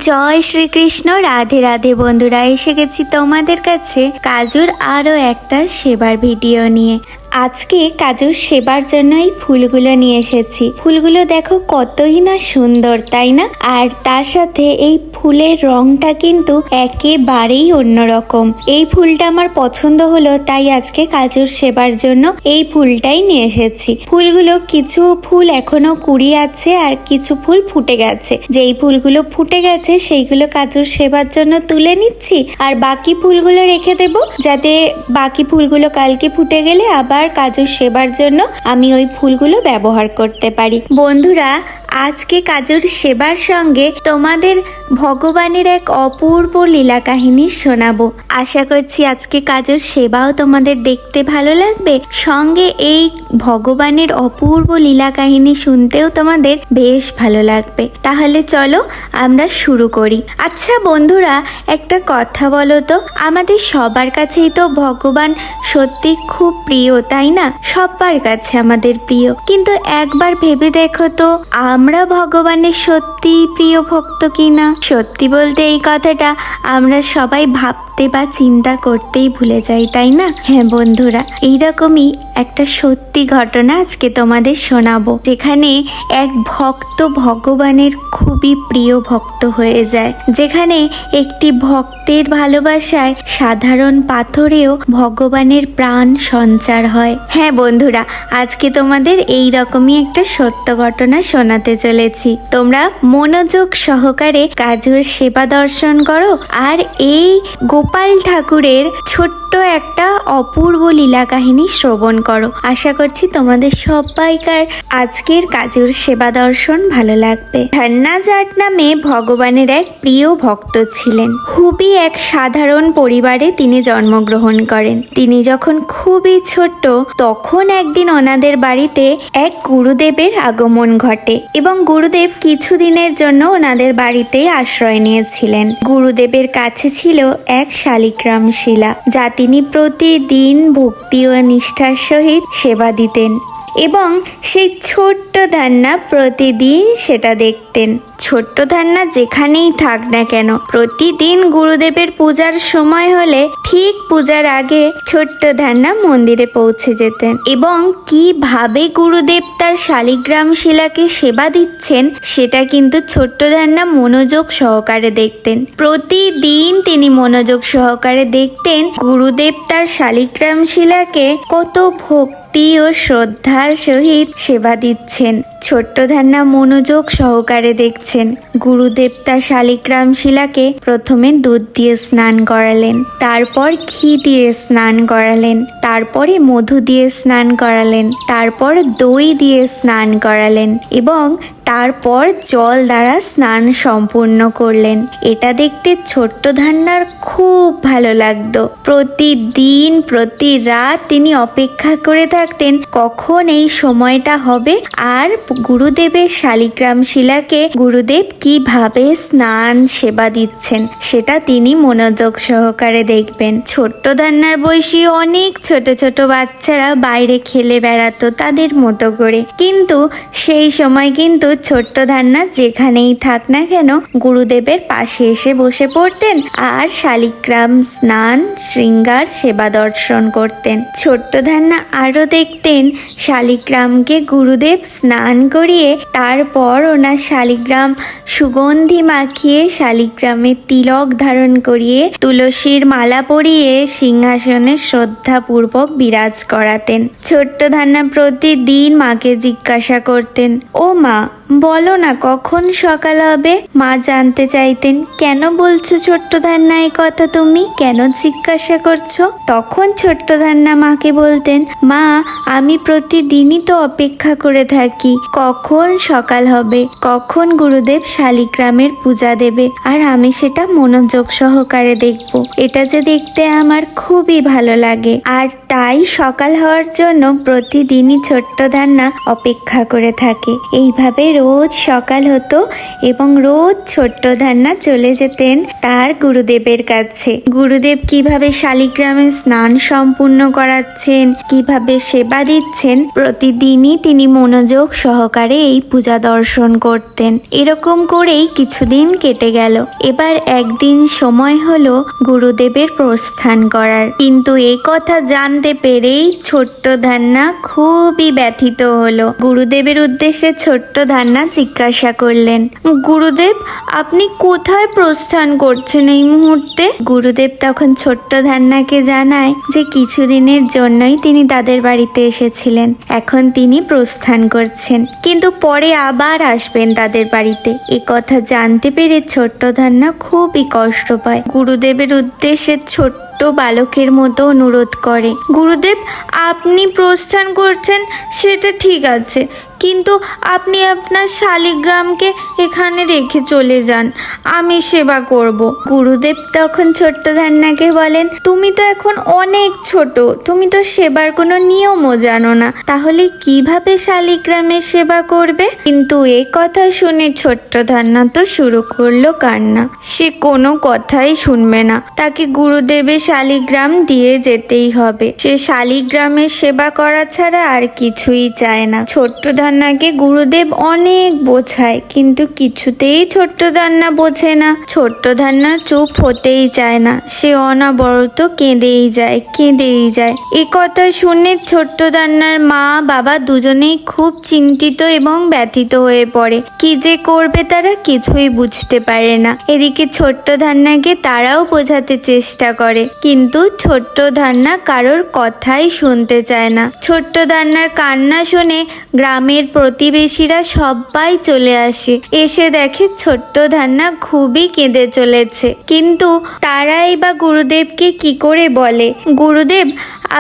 জয় শ্রীকৃষ্ণ। রাধে রাধে বন্ধুরা, এসে গেছি তোমাদের কাছে কাজুর আরও একটা সেবার ভিডিও নিয়ে। আজকে কাজুর সেবার জন্য এই ফুলগুলো নিয়ে এসেছি। ফুলগুলো দেখো কতই না সুন্দর, তাই না? আর তার সাথে এই ফুলের রংটা কিন্তু একেবারেই অন্যরকম। এই ফুলটা আমার পছন্দ হলো, তাই আজকে কাজুর সেবার জন্য এই ফুলটাই নিয়ে এসেছি। ফুলগুলো কিছু ফুল এখনো কুড়ি আছে আর কিছু ফুল ফুটে গেছে। যেই ফুলগুলো ফুটে গেছে সেইগুলো কাজুর সেবার জন্য তুলে নিচ্ছি, আর বাকি ফুলগুলো রেখে দেব, যাতে বাকি ফুলগুলো কালকে ফুটে গেলে আবার কাজুর সেবার জন্য আমি ওই ফুলগুলো ব্যবহার করতে পারি। বন্ধুরা, আজকে কাজুর সেবার সঙ্গে তোমাদের ভগবানের এক অপূর্ব লীলা কাহিনী শোনাবো। আশা করছি আজকে কাজুর সেবাও তোমাদের দেখতে ভালো লাগবে, সঙ্গে এই ভগবানের অপূর্ব লীলা কাহিনী শুনতেও তোমাদের বেশ ভালো লাগবে। তাহলে চলো আমরা শুরু করি। আচ্ছা বন্ধুরা, একটা কথা বলো তো, আমাদের সবার কাছেই তো ভগবান সত্যি খুব প্রিয়, তাই না? সবার কাছে আমাদের প্রিয়, কিন্তু একবার ভেবে দেখো তো আমরা ভগবানের সত্যি প্রিয় ভক্ত কিনা। সত্যি বলতে এই কথাটা আমরা সবাই ভাবতে বা চিন্তা করতেই ভুলে যাই, তাই না? হ্যাঁ বন্ধুরা, এইরকমই একটা সত্যি ঘটনা আজকে তোমাদের শোনাবো, যেখানে এক ভক্ত ভগবানের খুবই প্রিয় ভক্ত হয়ে যায়। যেখানে একটি ভক্তের ভালোবাসায় সাধারণ পাথরেও ভগবানের প্রাণ সঞ্চার হয়। হ্যাঁ বন্ধুরা, আজকে তোমাদের এই রকমই একটা সত্য ঘটনা শোনাতে চলেছি। তোমরা মনোযোগ সহকারে কাজুর সেবা দর্শন করো আর এই গোপাল ঠাকুরের ছোট্ট একটা অপূর্ব লীলা কাহিনী শ্রবণ করো। আশা করছি তোমাদের সবাইকার আজকের কাজুর সেবা দর্শন ভালো লাগবে। ধন্না জাট নামে ভগবানের এক প্রিয় ভক্ত ছিলেন। খুবই এক সাধারণ পরিবারে তিনি জন্মগ্রহণ করেন। তিনি যখন খুবই ছোট্ট তখন একদিন ওনাদের বাড়িতে এক গুরুদেবের আগমন ঘটে এবং গুরুদেব কিছুদিনের জন্য ওনাদের বাড়িতে আশ্রয় নিয়েছিলেন। গুরুদেবের কাছে ছিল এক শালিগ্রাম শিলা, যা তিনি প্রতিদিন ভক্তি ও নিষ্ঠার সহিত সেবা দিতেন এবং সেই ছোট্ট ধান্না প্রতিদিন সেটা দেখতেন। ছোট্ট ধান্না যেখানেই থাক না কেন, প্রতিদিন গুরুদেবের পূজার সময় হলে ঠিক পূজার আগে ছোট্ট ধান্না মন্দিরে পৌঁছে যেতেন এবং কিভাবে গুরুদেব তার শালিগ্রাম শিলাকে সেবা দিচ্ছেন সেটা কিন্তু ছোট্ট ধান্না মনোযোগ সহকারে দেখতেন। প্রতিদিন তিনি মনোযোগ সহকারে দেখতেন গুরুদেব তার শালিগ্রাম শিলাকে কত ভক্তি ও শ্রদ্ধার সহিত সেবা দিচ্ছেন। ছোট্ট ধান্না মনোযোগ সহকারে দেখছেন গুরুদেব তার শালিগ্রাম শিলাকে প্রথমে দুধ দিয়ে স্নান করালেন, তারপর ঘি দিয়ে স্নান করালেন, তারপরে মধু দিয়ে স্নান করালেন, তারপর দই দিয়ে স্নান করালেন এবং তারপর জল দ্বারা স্নান সম্পূর্ণ করলেন। এটা দেখতে ছোট্ট ধান্নার খুব ভালো লাগতো। প্রতিদিন প্রতি রাত তিনি অপেক্ষা করে থাকতেন কখন এই সময়টা হবে আর গুরুদেবের শালিগ্রাম শিলাকে গুরুদেব কিভাবে স্নান সেবা দিচ্ছেন সেটা তিনি মনোযোগ সহকারে দেখবেন। ছোট্ট ধান্নার বয়সী অনেক ছোট ছোট বাচ্চারা বাইরে খেলে বেড়াতো তাদের মতো করে, কিন্তু সেই সময় কিন্তু ছোট্ট ধান্না যেখানেই থাক না কেন গুরুদেবের পাশে এসে বসে পড়তেন আর শালিগ্রাম স্নান শৃঙ্গার সেবা দর্শন করতেন। ছোট্ট ধান্না আরও দেখতেন শালিগ্রামকে গুরুদেব স্নান করিয়ে তারপর ওনার শালিগ্রাম সুগন্ধি মাখিয়ে শালিগ্রামে তিলক ধারণ করিয়ে তুলসীর মালা পরিয়ে সিংহাসনে শ্রদ্ধাপূর্বক বিরাজ করাতেন। ছোট্ট ধান্না প্রতিদিন মাকে জিজ্ঞাসা করতেন, ও মা বলো না কখন সকাল হবে? মা জানতে চাইতেন, কেন বলছো ছোট্ট ধান্না এই কথা, তুমি কেন জিজ্ঞাসা করছো? তখন ছোট্ট ধান্না মাকে বলতেন, মা আমি প্রতিদিনই তো অপেক্ষা করে থাকি কখন সকাল হবে, কখন গুরুদেব শালিগ্রামের পূজা দেবে, আর আমি সেটা মনোযোগ সহকারে দেখব। এটা যে দেখতে আমার খুবই ভালো লাগে, আর তাই সকাল হওয়ার জন্য প্রতিদিনই ছোট্ট ধান্না অপেক্ষা করে থাকে। এইভাবে রোজ সকাল হতো এবং রোজ ছোট্ট ধান্না চলে যেতেন তার গুরুদেবের কাছে। গুরুদেব কিভাবে শালিগ্রামের স্নান সম্পূর্ণ করাচ্ছেন, কিভাবে সেবা দিচ্ছেন, প্রতিদিনই তিনি মনোযোগ সহকারে এই পূজা দর্শন করতেন। এরকম করেই কিছুদিন কেটে গেল। এবার একদিন সময় হলো গুরুদেবের প্রস্থান করার, কিন্তু এই কথা জানতে পেরেই ছোট্ট ধান্না খুবই ব্যথিত হলো। গুরুদেবের উদ্দেশ্যে ছোট্ট ধান্না জিজ্ঞাসা করলেন, গুরুদেব আপনি কোথায় প্রস্থান করছেন এই মুহূর্তে? গুরুদেব তখন ছোট্ট ধান্নাকে জানায় যে কিছুদিনের জন্যই তিনি তাদের বাড়িতে এসেছিলেন, এখন তিনি প্রস্থান করছেন, কিন্তু পরে আবার আসবেন তাদের বাড়িতে। এ কথা জানতে পেরে ছোট্ট ধান্না খুবই কষ্ট পায়। গুরুদেবের উদ্দেশ্যে ছোট্ট বালকের মতো অনুরোধ করে, গুরুদেব আপনি প্রস্থান করছেন সেটা ঠিক আছে, কিন্তু আপনি আপনার শালিগ্রামকে এখানে রেখে চলে যান, আমি সেবা করব। গুরুদেব তখন ছোট্ট ধান্নাকে বলেন, তুমি তো এখন অনেক ছোট, তুমি তো সেবার কোনো নিয়মও জানো না, তাহলে কিভাবে শালিগ্রামের সেবা করবে? কিন্তু এই কথা শুনে ছোট্ট ধান্না তো শুরু করলো কান্না। সে কোনো কথাই শুনবে না, তাকে গুরুদেবের শালিগ্রাম দিয়ে যেতেই হবে। সে শালিগ্রামের সেবা করা ছাড়া আর কিছুই চায় না। ছোট্ট ধান্নাকে গুরুদেব অনেক বোঝায়, কিন্তু কিছুতেই ছোট্ট ধান্না বোঝে না। ছোট্ট ধান্না চুপ হতেই চায় না, সে অনবরত কেঁদেই যায়। এ কথা শুনে ছোট্ট ধান্নার মা বাবা দুজনেই খুব চিন্তিত এবং ব্যথিত হয়ে পড়ে। কি যে করবে তারা কিছুই বুঝতে পারে না। এদিকে ছোট্ট ধান্নাকে তারাও বোঝাতে চেষ্টা করে, কিন্তু ছোট্ট ধান্না কারোর কথাই শুনতে চায় না। ছোট্ট ধান্নার কান্না শুনে গ্রামের প্রতিবেশীরা সবাই চলে আসে, এসে দেখে ছোট্ট ধান্না খুবই কেঁদে চলেছে। কিন্তু তারাই বা গুরুদেবকে কি করে বলে, গুরুদেব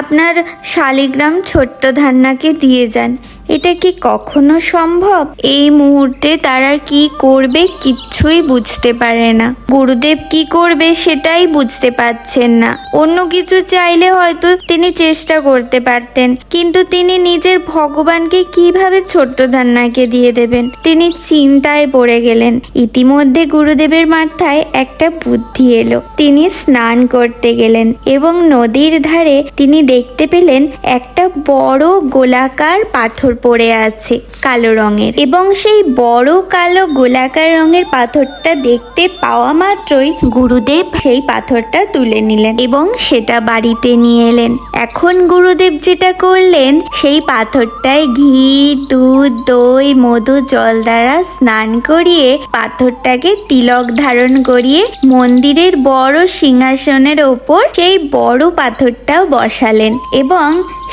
আপনার শালিগ্রাম ছোট্ট ধান্নাকে দিয়ে যান, এটা কি কখনো সম্ভব? এই মুহূর্তে তারা কি করবে কিচ্ছুই বুঝতে পারে না। গুরুদেব কি করবে সেটাই বুঝতে পারছেন না। অন্য কিছু চাইলে হয়তো তিনি চেষ্টা করতে পারতেন, কিন্তু তিনি নিজের ভগবানকে কিভাবে ছোট্ট ধান্নাকে দিয়ে দেবেন? তিনি চিন্তায় পড়ে গেলেন। ইতিমধ্যে গুরুদেবের মাথায় একটা বুদ্ধি এলো। তিনি স্নান করতে গেলেন এবং নদীর ধারে তিনি দেখতে পেলেন একটা বড় গোলাকার পাথর পড়ে আছে কালো রঙের, এবং সেই বড় কালো গোলাকার রঙের পাথরটা দেখতে পাওয়া মাত্রই গুরুদেব সেই পাথরটা তুলে নিলেন এবং সেটা বাড়িতে নিয়ে এলেন। এখন গুরুদেব যেটা করলেন, সেই পাথরটায় ঘি, দুধ, দই, মধু, জল দ্বারা স্নান করিয়ে পাথরটাকে তিলক ধারণ করিয়ে মন্দিরের বড় সিংহাসনের ওপর সেই বড় পাথরটাও বসালেন, এবং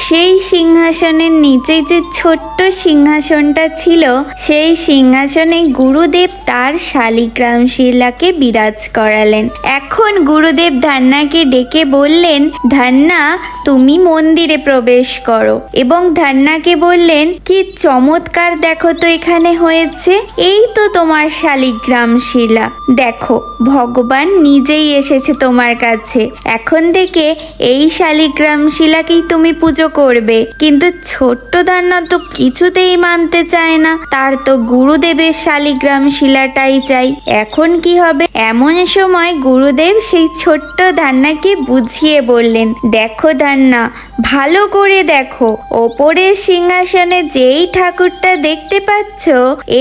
সেই সিংহাসনের নিচে যে ছোট্ট সিংহাসনটা ছিল, সেই সিংহাসনে গুরুদেব তার শালিগ্রাম শিলাকে বিরাজ করালেন। এখন গুরুদেব ধান্নাকে ডেকে বললেন, ধান্না তুমি মন্দিরে প্রবেশ করো, এবং ধান্নাকে বললেন, কি চমৎকার দেখো তো এখানে হয়েছে, এই তো তোমার শালিগ্রাম শিলা, দেখো ভগবান নিজেই এসেছে তোমার কাছে, এখন থেকে এই শালিগ্রাম শিলাকেই তুমি পুজো করবে। কিন্তু ছোট্ট ধান্না তো কিছুতেই মানতে চায় না, তার তো গুরুদেবের শালিগ্রাম শিলাটাই চাই। এখন কি হবে? এমন সময় গুরুদেব সেই ছোট্ট ধান্নাকে বুঝিয়ে বললেন, দেখো ধান্না, ভালো করে দেখো, ওপরের সিংহাসনে যেই ঠাকুরটা দেখতে পাচ্ছ,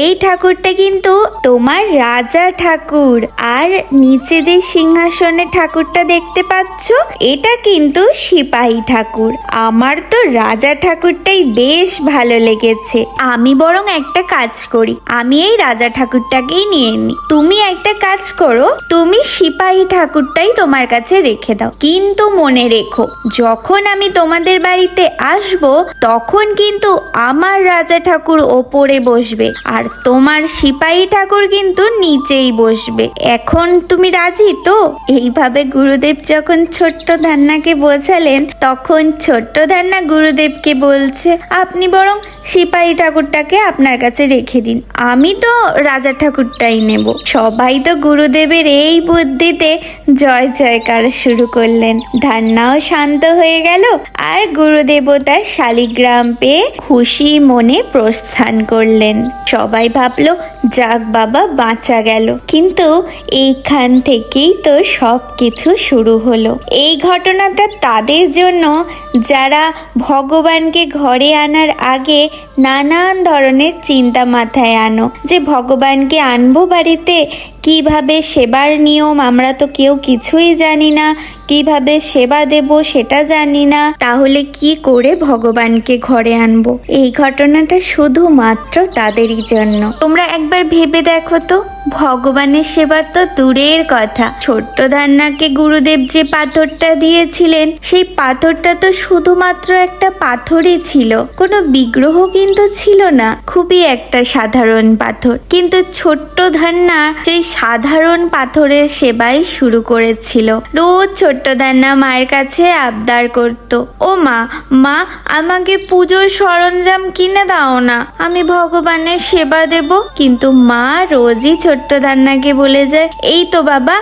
এই ঠাকুরটা কিন্তু তোমার রাজা ঠাকুর, আর নিচে যে সিংহাসনে ঠাকুরটা দেখতে পাচ্ছ, এটা কিন্তু সিপাহী ঠাকুর। আমার তো রাজা ঠাকুরটাই বেশ ভালো লেগেছে। আমি বরং একটা কাজ করি, আমি এই রাজা ঠাকুরটাকেই নিয়ে নিই। তুমি একটা কাজ করো, তুমি সিপাহী ঠাকুরটাই তোমার কাছে রেখে দাও, কিন্তু মনে রেখো যখন আমি তোমাদের বাড়িতে আসব, তখন কিন্তু আমার রাজা ঠাকুর ওপরে বসবে আর তোমার সিপাহী ঠাকুর কিন্তু নিচেই বসবে। এখন তুমি রাজি তো? এইভাবে গুরুদেব যখন ছোট্ট ধান্নাকে বোঝালেন, তখন ছোট্ট ধান্না গুরুদেবকে বলছে, আপনি বরং বরং সিপাহী ঠাকুরটাকে আপনার কাছে রেখে দিন, আমি তো রাজা ঠাকুরটাই নেব। সবাই তো গুরুদেবের এই বুদ্ধিতে জয় জয়কার শুরু করলেন। ধান্নাও শান্ত হয়ে গেল আর গুরুদেবও তার শালিগ্রাম পেয়ে খুশি মনে প্রস্থান করলেন। সবাই ভাবলো যাক বাবা, বাঁচা গেল। কিন্তু এইখান থেকেই তো সব কিছু শুরু হলো। এই ঘটনাটা তাদের জন্য যারা ভগবানকে ঘরে আনার আগে নানান ধরনের চিন্তা মাথায় আনো, যে ভগবানকে আনবো বাড়িতে, কিভাবে সেবার নিয়ম আমরা তো কেউ কিছুই জানি না, কিভাবে সেবা দেব সেটা জানি না, তাহলে কি করে ভগবানকে ঘরে আনবো। এই ঘটনাটা শুধুমাত্র তাদেরই জন্য। তোমরা একবার ভেবে দেখো তো, ভগবানের সেবা তো দূরের কথা, ছোট্ট ধান্নাকে গুরুদেব যে পাথরটা দিয়েছিলেন সেই পাথরটা তো শুধুমাত্র একটা পাথরই ছিল, কোনো বিগ্রহ কিন্তু ছিল না, খুবই একটা সাধারণ পাথর। কিন্তু ছোট্ট ধান্না সেই সাধারণ পাথরের সেবাই শুরু করেছিল। রোজ ছোট্ট ধান্না মায়ের কাছে আবদার করত, ও মা, মা আমাকে পুজোর সরঞ্জাম কিনে দাও না, আমি ভগবানের সেবা দেব। কিন্তু মা রোজই ছোট্ট ধান্নাকে বলে যায়, এই তো বাবা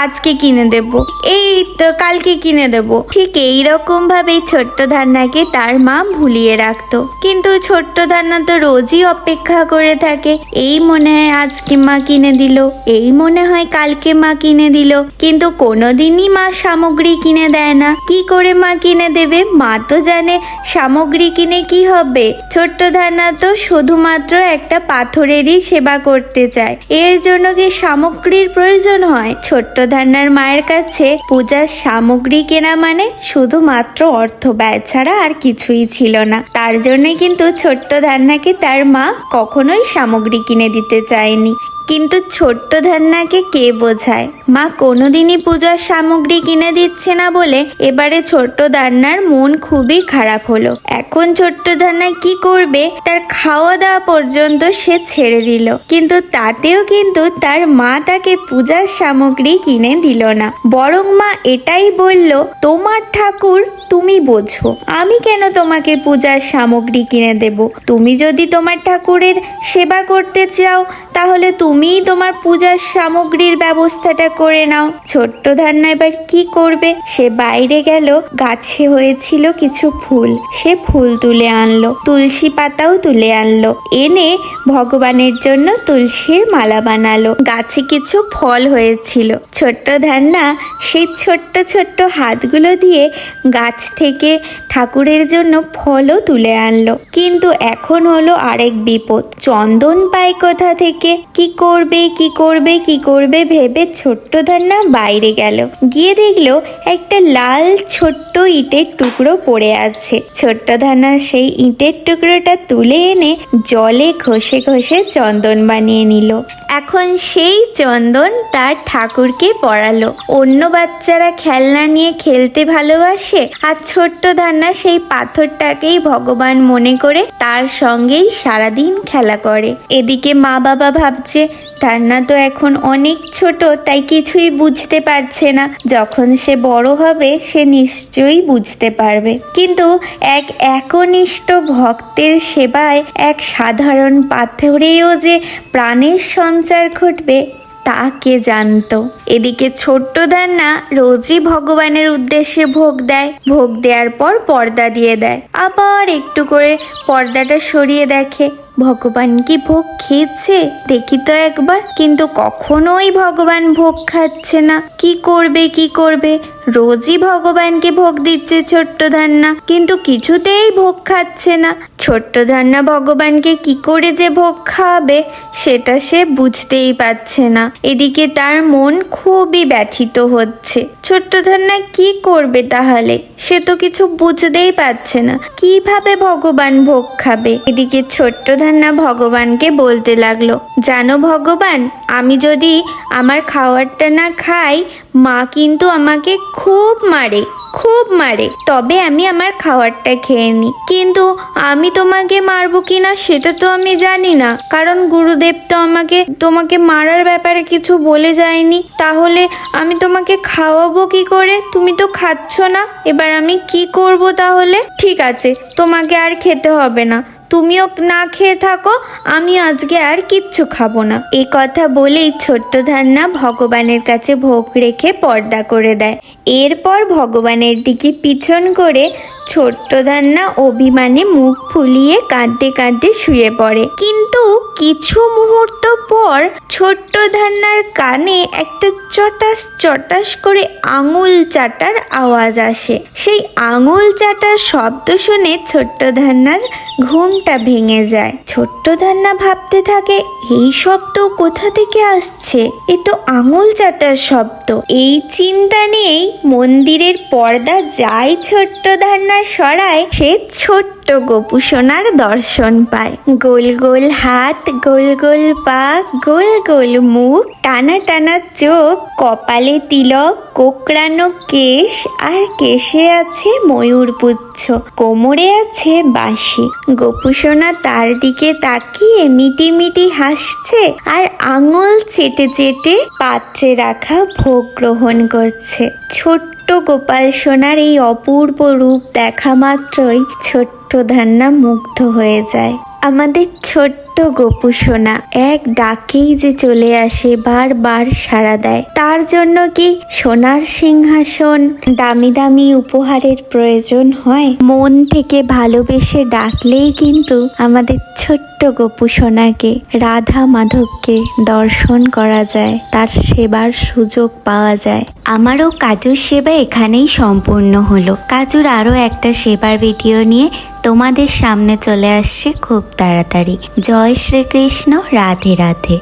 আজকে কিনে দেব, এই তো কালকে কিনে দেব। ঠিক এইরকম ভাবেই ছোট্ট ধান্নাকে তার মা ভুলিয়ে রাখতো। কিন্তু ছোট্ট ধান্না তো রোজই অপেক্ষা করে থাকে, এই মনে হয় আজকে মা কিনে দিল, এই মনে হয় কালকে মা কিনে দিল, কিন্তু কোনোদিনই মা সামগ্রী কিনে দেয় না। কি করে মা কিনে দেবে? মা তো জানে সামগ্রী কিনে কি হবে। ছোট্ট ধান্না তো শুধুমাত্র একটা পাথরেরই সেবা করতে চায়, এর জন্য কি সামগ্রীর প্রয়োজন হয়? ছোট্ট ধান্নার মায়ের কাছে পূজার সামগ্রী কেনা মানে শুধুমাত্র অর্থ ব্যয় ছাড়া আর কিছুই ছিল না। তার জন্যই কিন্তু ছোট্ট ধান্নাকে তার মা কখনোই সামগ্রী কিনে দিতে চায়নি। কিন্তু ছোট্ট ধান্নাকে কে বোঝায়? মা কোনোদিনই পূজার সামগ্রী কিনে দিচ্ছে না বলে এবারে ছোট্ট ধান্নার মন খুবই খারাপ হলো। এখন ছোট্ট ধান্না কি করবে? তার খাওয়া দাওয়া পর্যন্ত সে ছেড়ে দিল, কিন্তু তাতেও কিন্তু তার মা তাকে পূজার সামগ্রী কিনে দিল না। বরং মা এটাই বলল, তোমার ঠাকুর তুমি বোঝো, আমি কেন তোমাকে পূজার সামগ্রী কিনে দেব? তুমি যদি তোমার ঠাকুরের সেবা করতে চাও তাহলে তুমিই তোমার পূজার সামগ্রীর ব্যবস্থাটা করে নাও। ছোট্ট ধান্না এবার কি করবে? সে বাইরে গেল, গাছে হয়েছিল কিছু ফুল, সে ফুল তুলে আনলো, তুলসী পাতাও তুলে আনলো, এনে ভগবানের জন্য তুলসীর মালা বানালো। গাছে কিছু ফল হয়েছিল, ছোট্ট ধান্না সেই ছোট্ট ছোট্ট হাতগুলো দিয়ে গাছ থেকে ঠাকুরের জন্য ফলও তুলে আনলো। কিন্তু এখন হলো আরেক বিপদ, চন্দন পায় কোথা থেকে? কি করবে কি করবে কি করবে ভেবে ছোট্ট ধান্না বাইরে গেল, গিয়ে দেখলো একটা লাল ছোট্ট ইটের টুকরো পড়ে আছে। ছোট্ট ধান্না সেই ইটের টুকরোটা তুলে এনে জলে ঘষে ঘষে চন্দন বানিয়ে নিল। এখন সেই চন্দন তার ঠাকুরকে পরালো। অন্য বাচ্চারা খেলনা নিয়ে খেলতে ভালোবাসে, আর ছোট্ট ধান্না সেই পাথরটাকেই ভগবান মনে করে তার সঙ্গেই সারাদিন খেলা করে। এদিকে মা বাবা ভাবছে ধান্না তো এখন অনেক ছোট, তাই কিছুই বুঝতে পারছে না, যখন সে বড় হবে সে নিশ্চয়ই বুঝতে পারবে। কিন্তু এক একনিষ্ঠ ভক্তের সেবায় এক সাধারণ পাথরেও যে প্রাণের সঞ্চার ঘটবে তা কে জানতো। এদিকে ছোট্ট ধান্না রোজই ভগবানের উদ্দেশ্যে ভোগ দেয়, ভোগ দেওয়ার পর পর্দা দিয়ে দেয়, আবার একটু করে পর্দাটা সরিয়ে দেখে ভগবান কি ভোগ খেয়েছে, দেখি তো একবার। কিন্তু কখনোই ভগবান ভোগ খাচ্ছে না। কি করবে কি করবে? রোজই ভগবানকে ভোগ দিচ্ছে ছোট্ট ধান্না, কিন্তু কিছুতেই ভোগ খাচ্ছে না। ছোট্ট ধান্না ভগবানকে কি করে যে ভোগ খাওয়াবে সেটা সে বুঝতেই পারছে না। এদিকে তার মন খুবই ব্যথিত হচ্ছে। ছোট্ট ধান্না কি করবে তাহলে? সে তো কিছু বুঝতেই পারছে না, কিভাবে ভগবান ভোগ খাবে। এদিকে ছোট্ট ধান্না ভগবানকে বলতে লাগলো, জানো ভগবান, আমি যদি আমার খাবারটা না খাই মা কিন্তু আমাকে খুব মারে, খুব মারে, তবে আমি আমার খাবারটা খেয়ে নিই। কিন্তু আমি তোমাকে মারবো কিনা সেটা তো আমি জানি না, কারণ গুরুদেব তো তোমাকে মারার ব্যাপারে কিছু বলে যায়নি। তাহলে আমি তোমাকে খাওয়াবো কি করে? তুমি তো খাচ্ছ না, এবার আমি কি করব তাহলে? ঠিক আছে, তোমাকে আর খেতে হবে না, তুমিও না খেয়ে থাকো, আমি আজকে আর কিচ্ছু খাবো না। এই কথা বলেই ছোট্ট ধান্না ভগবানের কাছে ভোগ রেখে পর্দা করে দেয়। এরপর ভগবানের দিকে পিছন করে ছোট্ট ধান্না অভিমানে মুখ ফুলিয়ে কাঁদতে কাঁদতে শুয়ে পড়ে। কিন্তু কিছু মুহূর্ত পর ছোট্ট ধান্নার কানে একটা চটাস চটাস করে আঙুল চাটার আওয়াজ আসে। সেই আঙুল চাটার শব্দ শুনে ছোট্ট ধান্নার ঘুমটা ভেঙে যায়। ছোট্ট ধান্না ভাবতে থাকে, এই শব্দ কোথা থেকে আসছে? এ তো আঙুল চাটার শব্দ। এই চিন্তা নিয়েই মন্দিরের পর্দা যাই ছোট্ট ধান্না সরায়, সে ছোট্ট গপু সোনার দর্শন পায়। গোল গোল হাত, গোল গোল পা, গোল গোল মুখ, টানা টানা চোখ, কপালে তিলক, কোকড়ানো কেশ, আর কেশে আছে ময়ূরপুচ্ছ, কোমরে আছে বাঁশি। গপু সোনা তার দিকে তাকিয়ে মিটি মিটি হাসছে আর আঙুল চেটে চেটে পাত্রে রাখা ভোগ গ্রহণ করছে। ছোট্ট গোপাল সোনার এই অপূর্ব রূপ দেখা মাত্রই ছোট্ট ধান্না মুগ্ধ হয়ে যায়। আমাদের ছোট্ট গপু সোনা এক ডাকেই যে চলে আসে, বারবার সাড়া দেয়। তার জন্য কি সোনার সিংহাসন, দামি দামি উপহারের প্রয়োজন হয়? মন থেকে ভালোবেসে ডাকলেই কিন্তু আমাদের ছোট্ট গপু সোনাকে, রাধা মাধবকে দর্শন করা যায়, তার সেবার সুযোগ পাওয়া যায়। আমারও কাজুর সেবা এখানেই সম্পূর্ণ হলো। কাজুর আরও একটা সেবার ভিডিও নিয়ে তোমাদের সামনে চলে আসছে খুব তাড়াতাড়ি। জয় শ্রীকৃষ্ণ, রাধে রাধে।